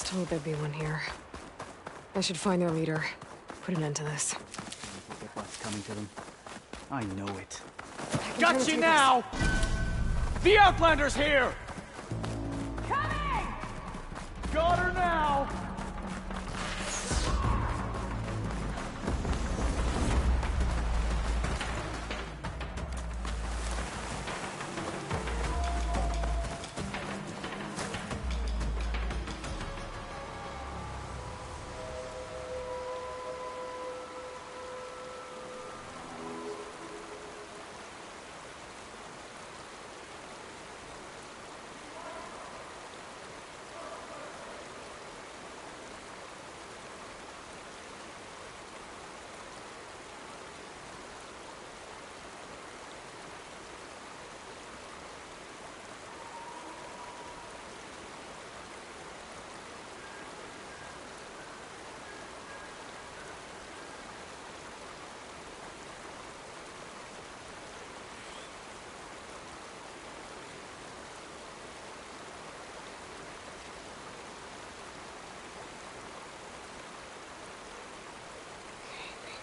was told there'd be one here. I should find their leader. Put an end to this. Look at what's coming to them. I know it. Got you now! The Outlander's here! Coming! Got her now!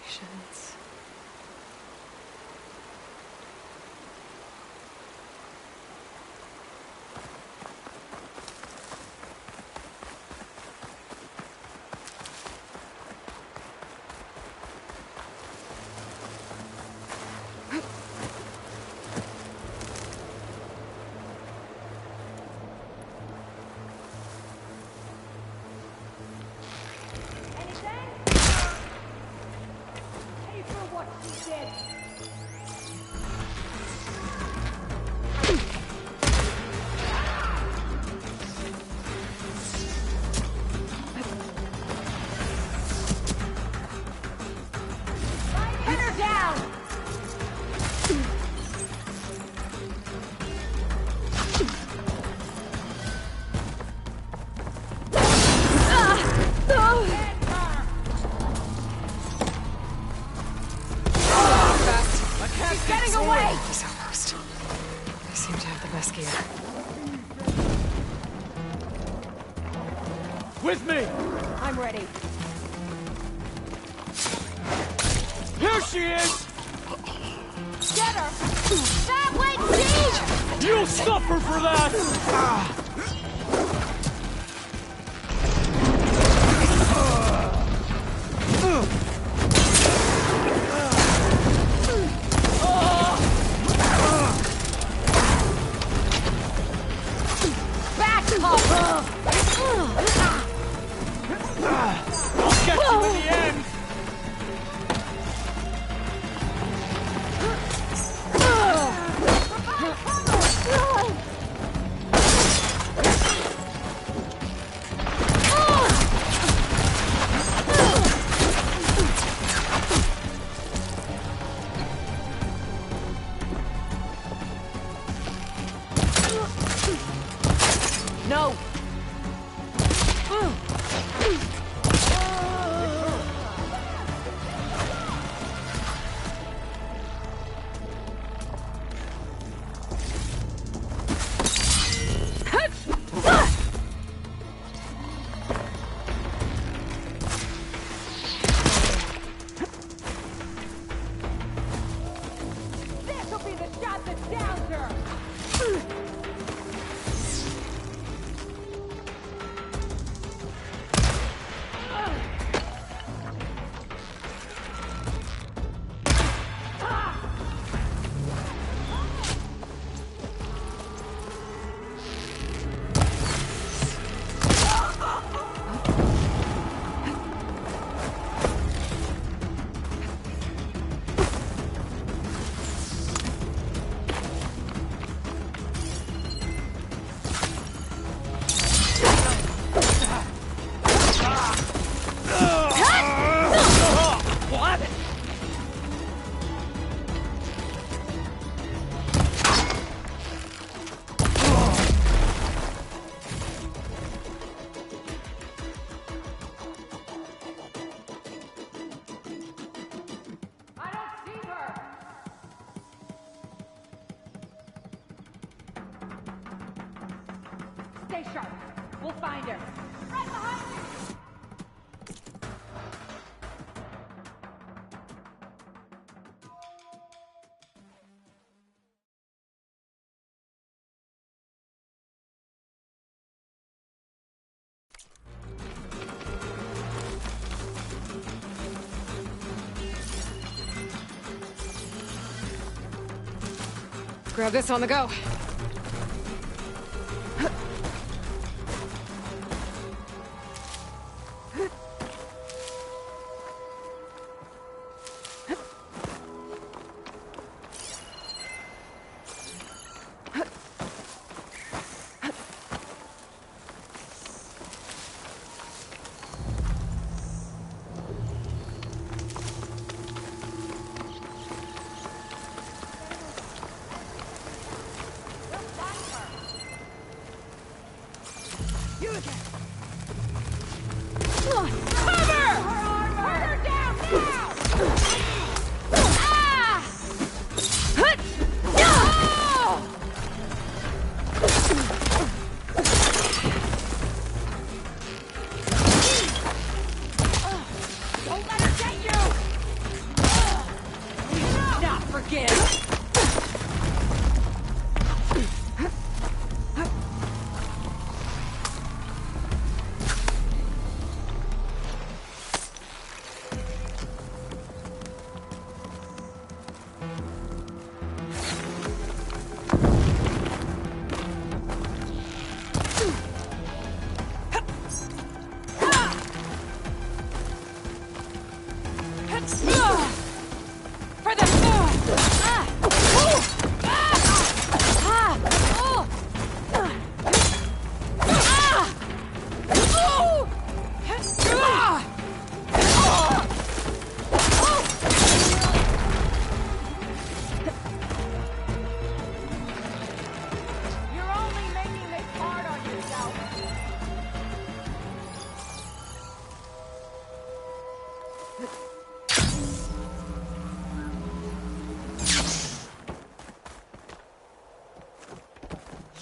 Patience. He's almost. They seem to have the best gear. With me! I'm ready. Here she is! Get her! That way, Siege! You'll suffer for that! I'll get you in the end! No! This'll be the shot that downs her! Stay sharp. We'll find her. Right behind you! Grab this on the go.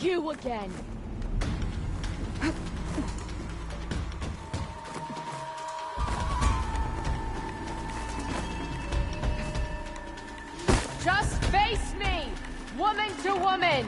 You again! Just face me! Woman to woman!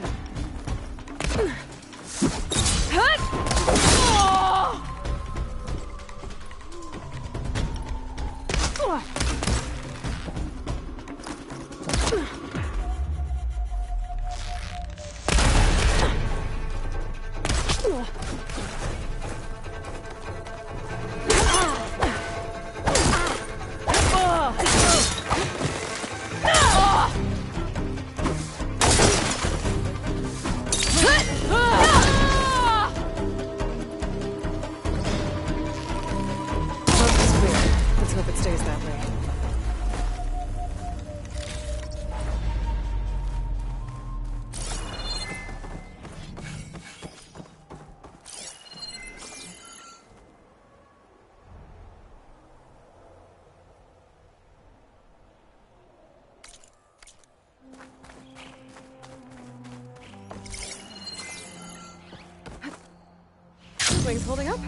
Wings holding up?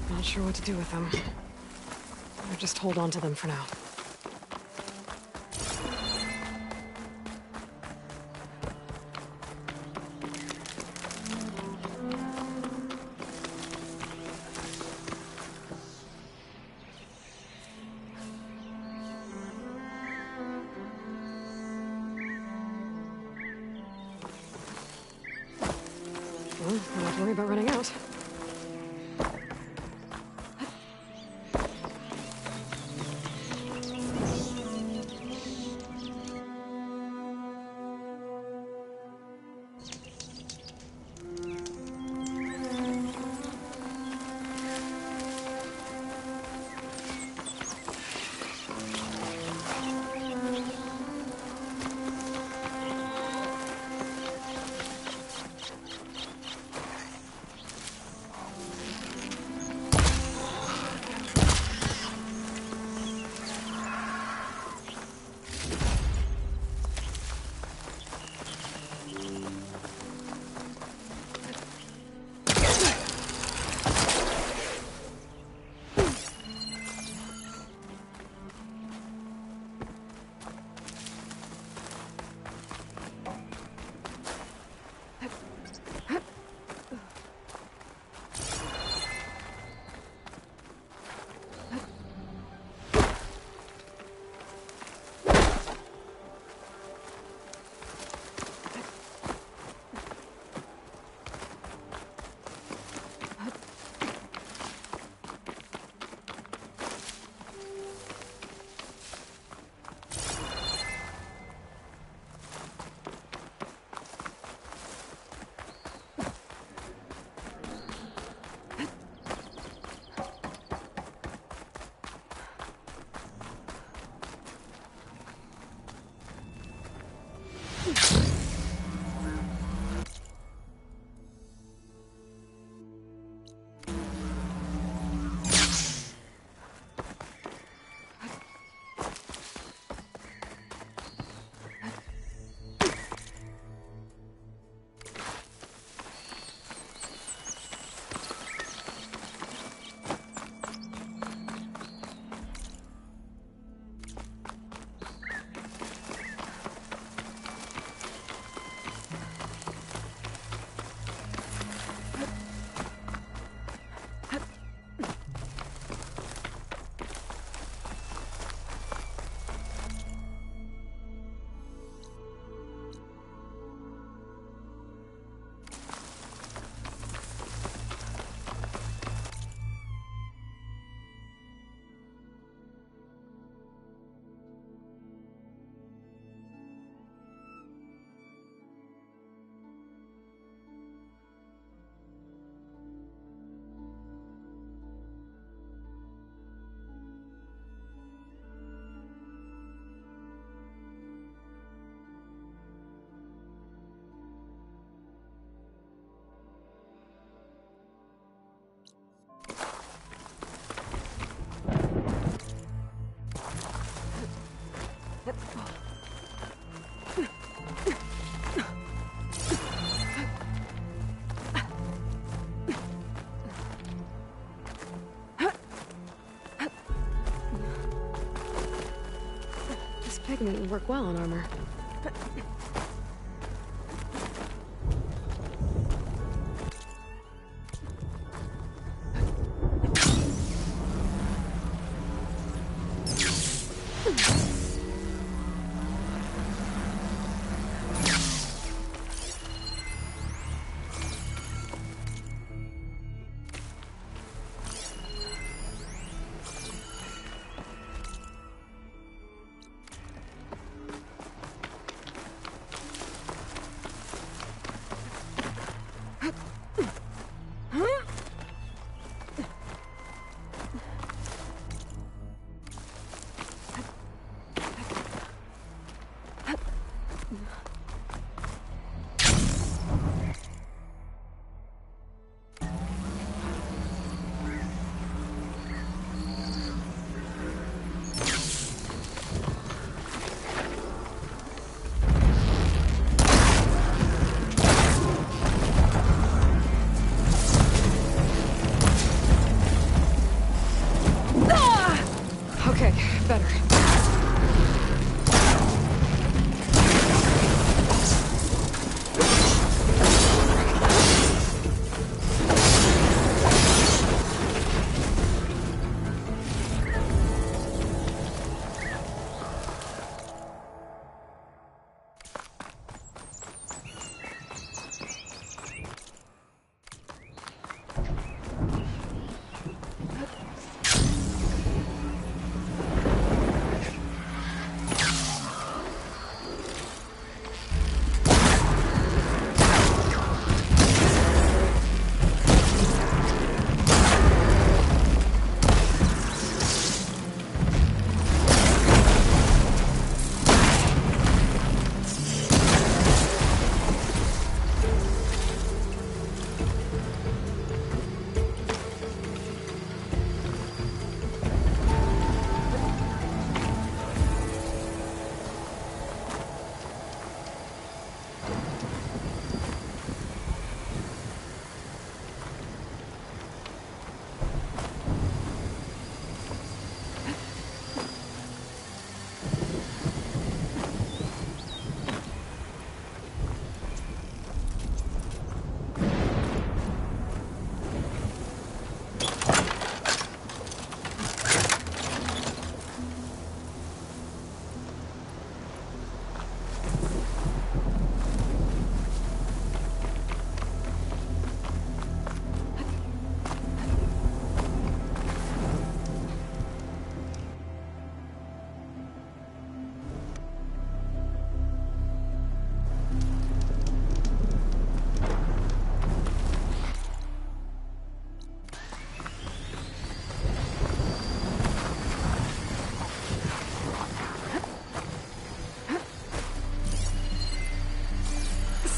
Not sure what to do with them. Or just hold on to them for now. Well, don't have to worry about running out. Work well on armor. Okay, better.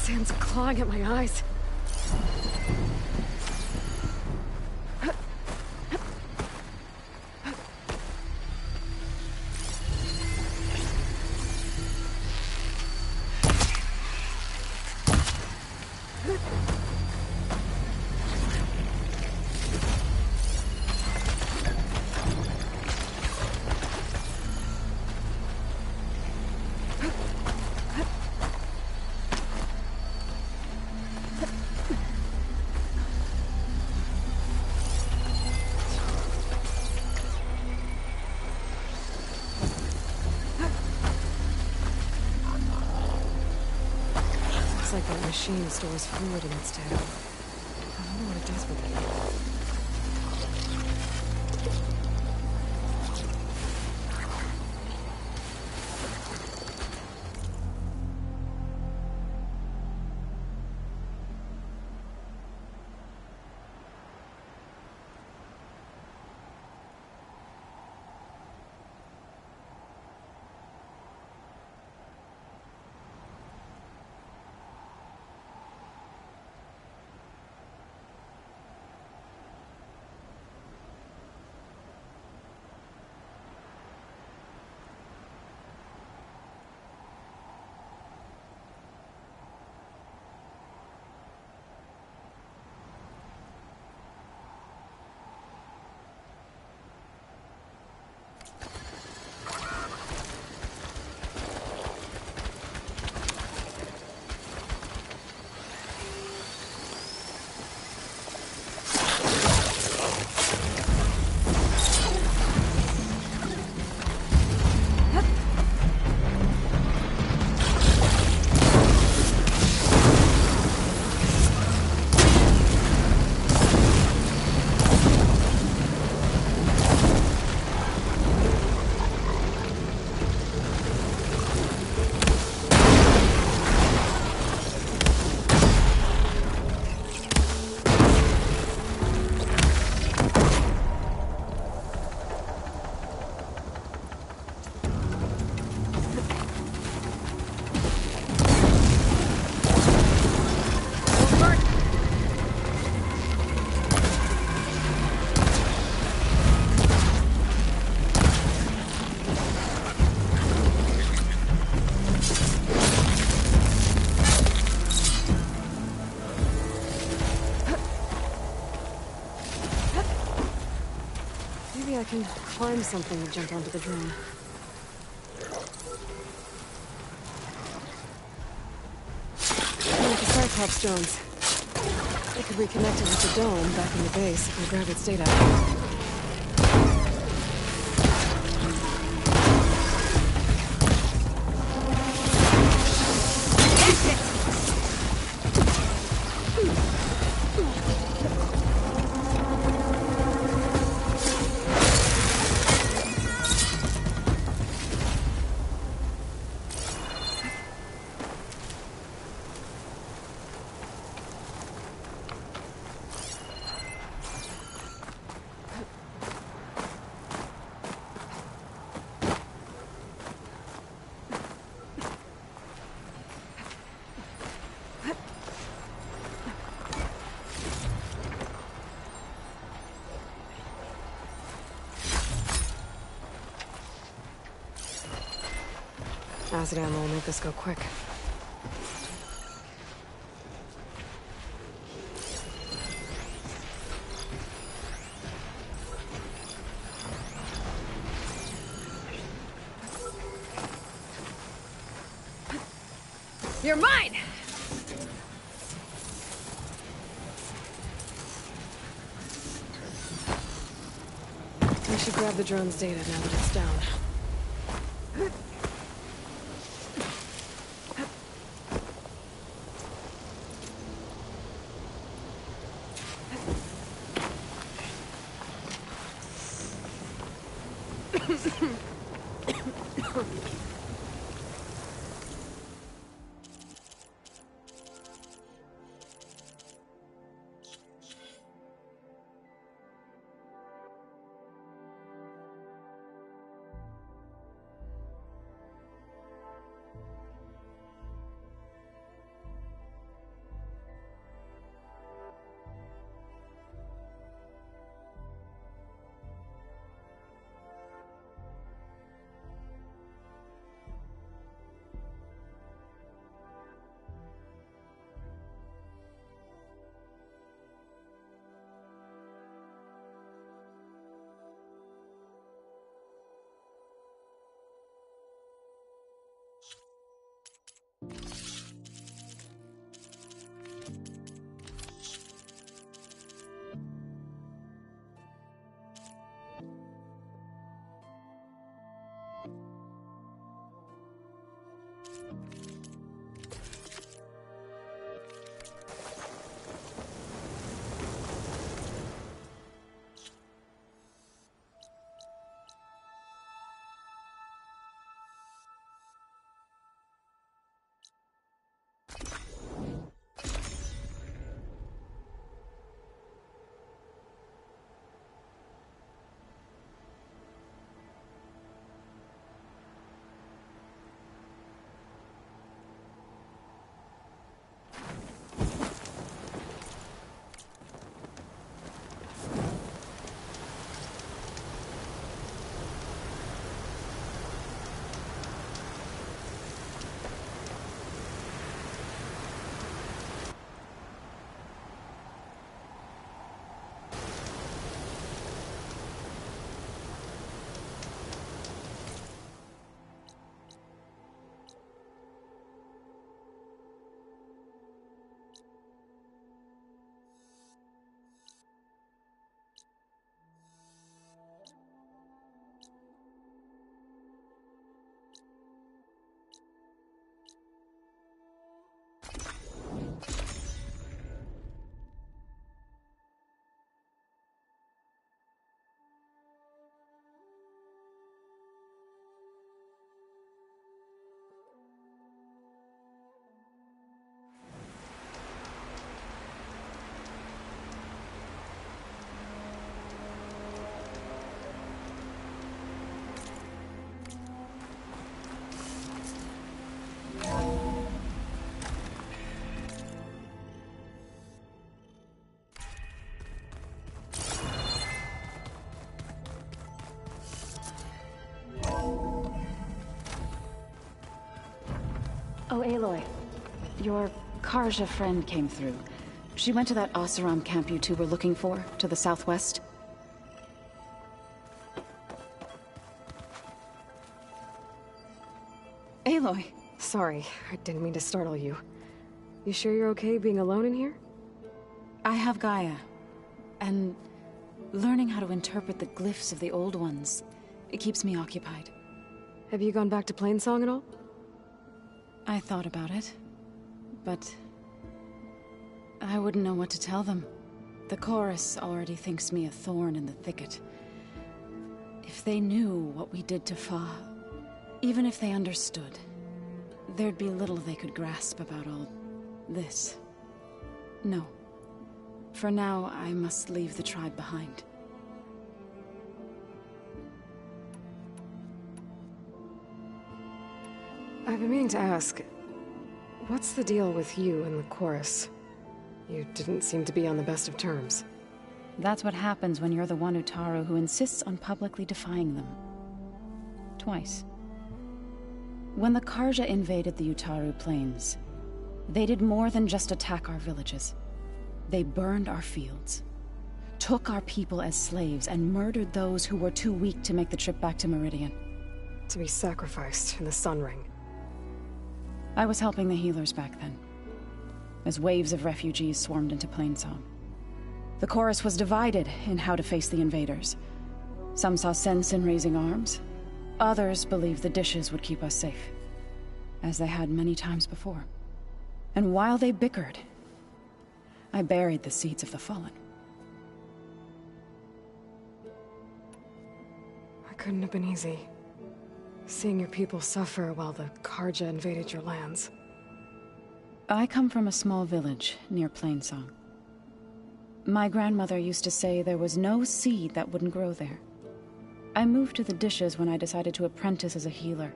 Sand's clawing at my eyes. Looks like that machine stores fluid in its tail. I wonder what it does with it. can climb something to jump onto the drone. Like the Cyclops drones. They could reconnect it with the dome back in the base if we grab its data. Acid ammo will make this go quick. You're mine! We should grab the drone's data now that it's down. Oh, Aloy. Your Karja friend came through. She went to that Oseram camp you two were looking for, to the southwest. Aloy. Sorry, I didn't mean to startle you. You sure you're okay being alone in here? I have Gaia, and learning how to interpret the glyphs of the old ones, it keeps me occupied. Have you gone back to Plainsong at all? I thought about it, but I wouldn't know what to tell them. The chorus already thinks me a thorn in the thicket. If they knew what we did to Fa, even if they understood, there'd be little they could grasp about all this. No. For now, I must leave the tribe behind. I've been meaning to ask, what's the deal with you and the chorus? You didn't seem to be on the best of terms. That's what happens when you're the one Utaru who insists on publicly defying them. Twice. When the Karja invaded the Utaru plains, they did more than just attack our villages. They burned our fields, took our people as slaves, and murdered those who were too weak to make the trip back to Meridian. To be sacrificed in the Sun Ring. I was helping the healers back then, as waves of refugees swarmed into Plainsong. The chorus was divided in how to face the invaders. Some saw sense in raising arms. Others believed the dishes would keep us safe, as they had many times before. And while they bickered, I buried the seeds of the Fallen. It couldn't have been easy. Seeing your people suffer while the Karja invaded your lands. I come from a small village near Plainsong. My grandmother used to say there was no seed that wouldn't grow there. I moved to the dishes when I decided to apprentice as a healer.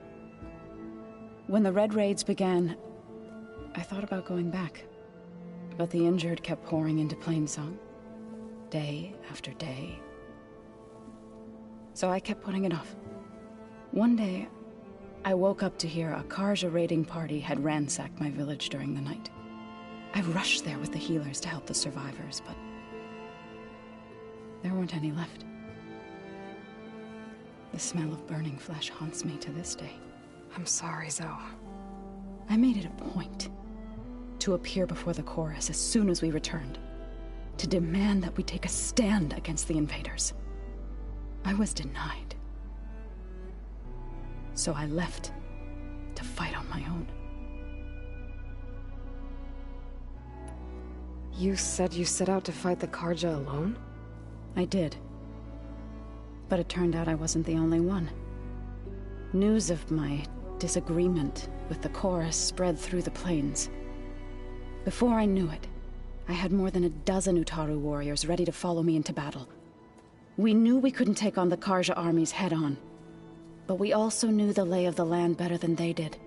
When the Red Raids began, I thought about going back. But the injured kept pouring into Plainsong, day after day. So I kept putting it off. One day, I woke up to hear a Karja raiding party had ransacked my village during the night. I rushed there with the healers to help the survivors, but there weren't any left. The smell of burning flesh haunts me to this day. I'm sorry, Zoe. I made it a point to appear before the chorus as soon as we returned, to demand that we take a stand against the invaders. I was denied. So I left to fight on my own. You said you set out to fight the Karja alone? I did. But it turned out I wasn't the only one. News of my disagreement with the chorus spread through the plains. Before I knew it, I had more than a dozen Utaru warriors ready to follow me into battle. We knew we couldn't take on the Karja armies head-on, but we also knew the lay of the land better than they did.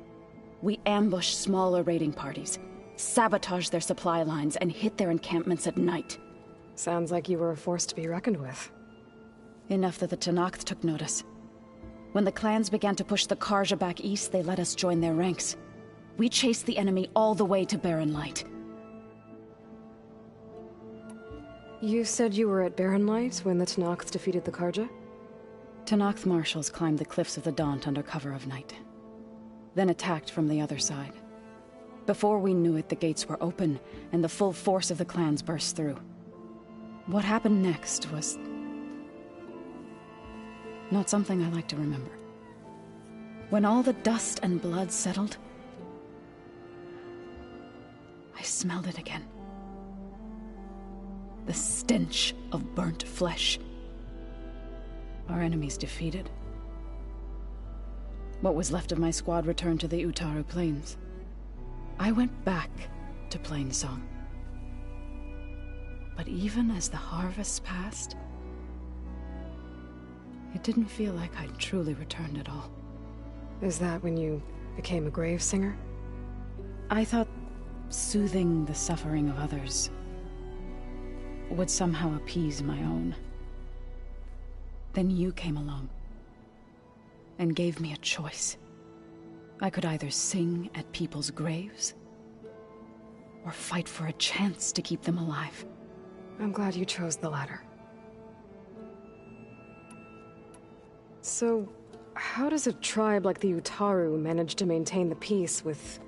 We ambushed smaller raiding parties, sabotaged their supply lines, and hit their encampments at night. Sounds like you were a force to be reckoned with. Enough that the Tenakth took notice. When the clans began to push the Karja back east, they let us join their ranks. We chased the enemy all the way to Barren Light. You said you were at Barren Light when the Tenakth defeated the Karja? Tenakth marshals climbed the cliffs of the Daunt under cover of night, then attacked from the other side. Before we knew it, the gates were open, and the full force of the clans burst through. What happened next was not something I like to remember. When all the dust and blood settled, I smelled it again. The stench of burnt flesh. Our enemies defeated. What was left of my squad returned to the Utaru Plains. I went back to Plainsong. But even as the harvest passed, it didn't feel like I'd truly returned at all. Is that when you became a grave singer? I thought soothing the suffering of others would somehow appease my own. Then you came along and gave me a choice. I could either sing at people's graves or fight for a chance to keep them alive. I'm glad you chose the latter. So, how does a tribe like the Utaru manage to maintain the peace with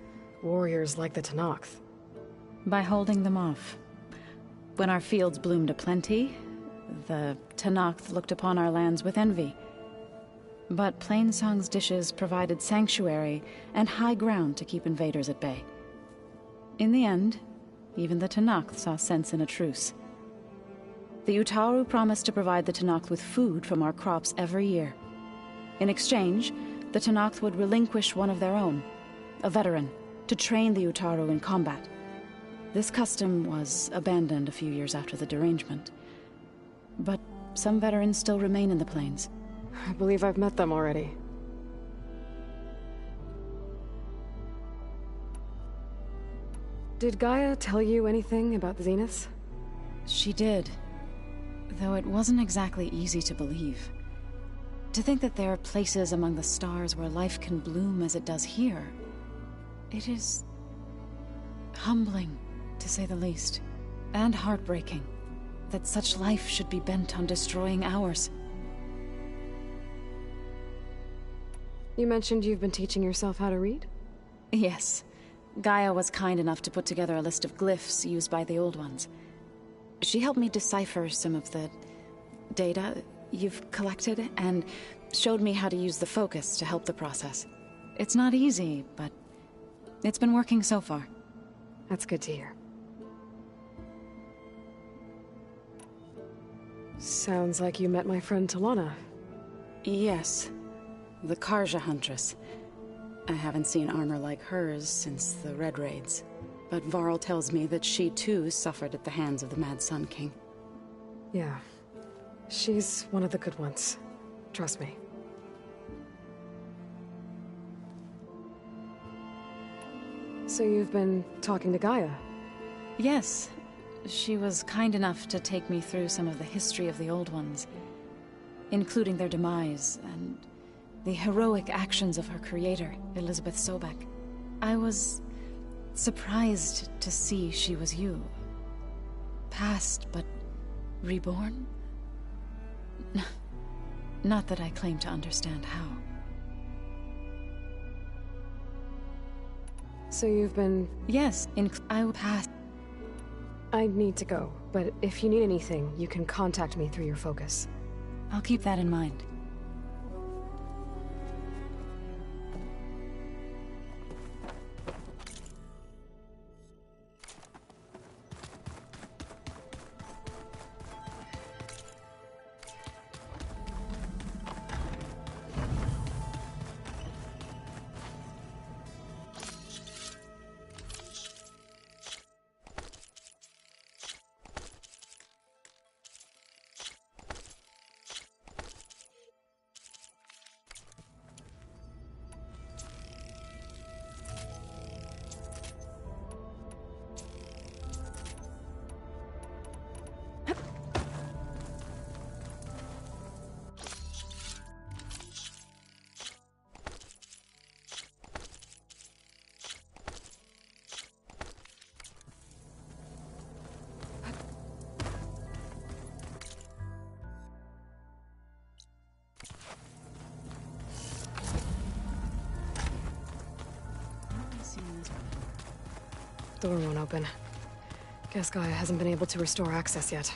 warriors like the Tenakth? By holding them off. When our fields bloomed aplenty, the Tenakth looked upon our lands with envy. But Plainsong's dishes provided sanctuary and high ground to keep invaders at bay. In the end, even the Tenakth saw sense in a truce. The Utaru promised to provide the Tenakth with food from our crops every year. In exchange, the Tenakth would relinquish one of their own, a veteran, to train the Utaru in combat. This custom was abandoned a few years after the derangement. But some veterans still remain in the plains. I believe I've met them already. Did Gaia tell you anything about the Zeniths? She did. Though it wasn't exactly easy to believe. To think that there are places among the stars where life can bloom as it does here. It is humbling, to say the least. And heartbreaking that such life should be bent on destroying ours. You mentioned you've been teaching yourself how to read? Yes. Gaia was kind enough to put together a list of glyphs used by the Old Ones. She helped me decipher some of the data you've collected, and showed me how to use the focus to help the process. It's not easy, but it's been working so far. That's good to hear. Sounds like you met my friend Talana. Yes. The Karja Huntress. I haven't seen armor like hers since the Red Raids. But Varl tells me that she too suffered at the hands of the Mad Sun King. Yeah. She's one of the good ones. Trust me. So you've been talking to Gaia? Yes. She was kind enough to take me through some of the history of the Old Ones, including their demise and the heroic actions of her creator, Elizabeth Sobek. I was surprised to see she was you. Past, but reborn? Not that I claim to understand how. So you've been... Yes, I will pass. I need to go, but if you need anything, you can contact me through your focus. I'll keep that in mind. Door won't open. Guess Gaia hasn't been able to restore access yet.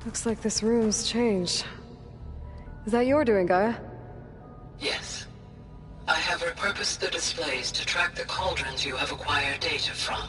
Looks like this room's changed. Is that your doing, Gaia? Yes. I have repurposed the displays to track the cauldrons you have acquired data from.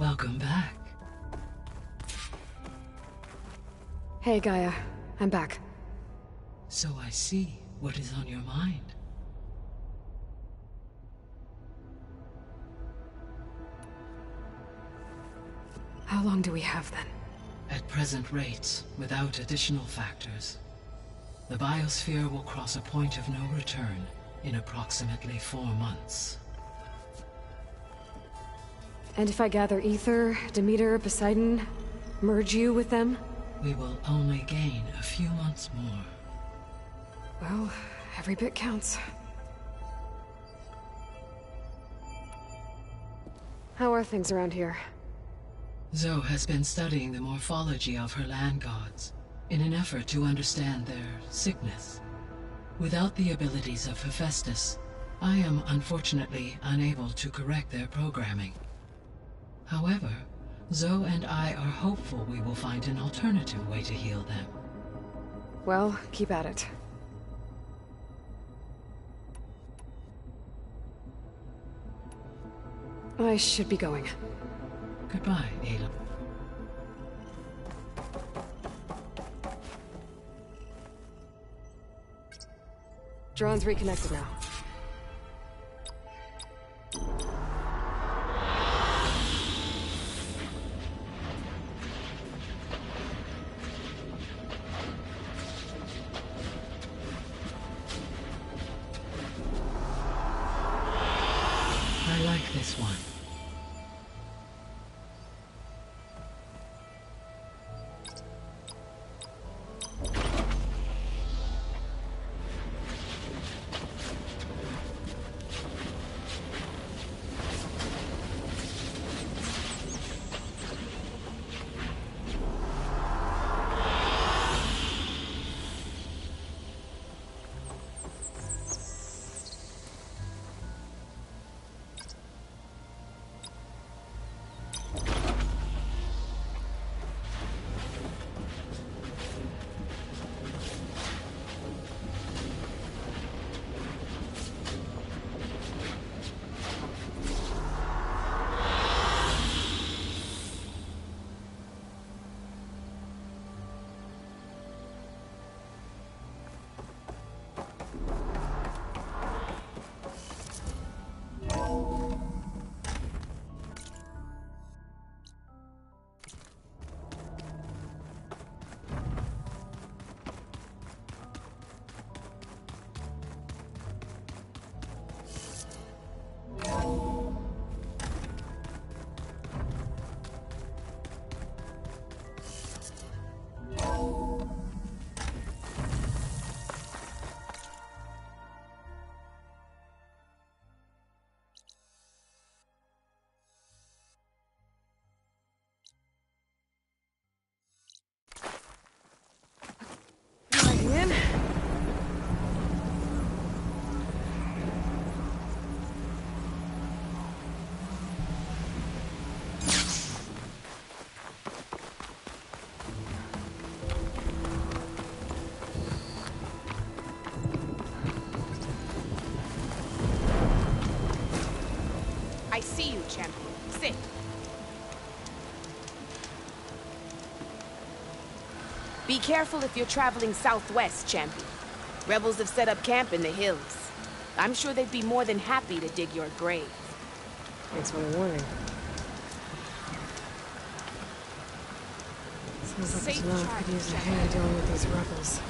Welcome back. Hey, Gaia. I'm back. So I see what is on your mind. How long do we have, then? At present rates, without additional factors, the biosphere will cross a point of no return in approximately 4 months. And if I gather Ether, Demeter, Poseidon, merge you with them? We will only gain a few months more. Well, every bit counts. How are things around here? Zoe has been studying the morphology of her land gods in an effort to understand their sickness. Without the abilities of Hephaestus, I am unfortunately unable to correct their programming. However, Zoe and I are hopeful we will find an alternative way to heal them. Well, keep at it. I should be going. Goodbye, Ada. Drone's reconnected now. I like this one. In. I see you, champion. Sit. Be careful if you're traveling southwest, champion. Rebels have set up camp in the hills. I'm sure they'd be more than happy to dig your grave. Thanks for the warning. Sounds like there's Safe no charge, could use a champion. hand dealing with these rebels.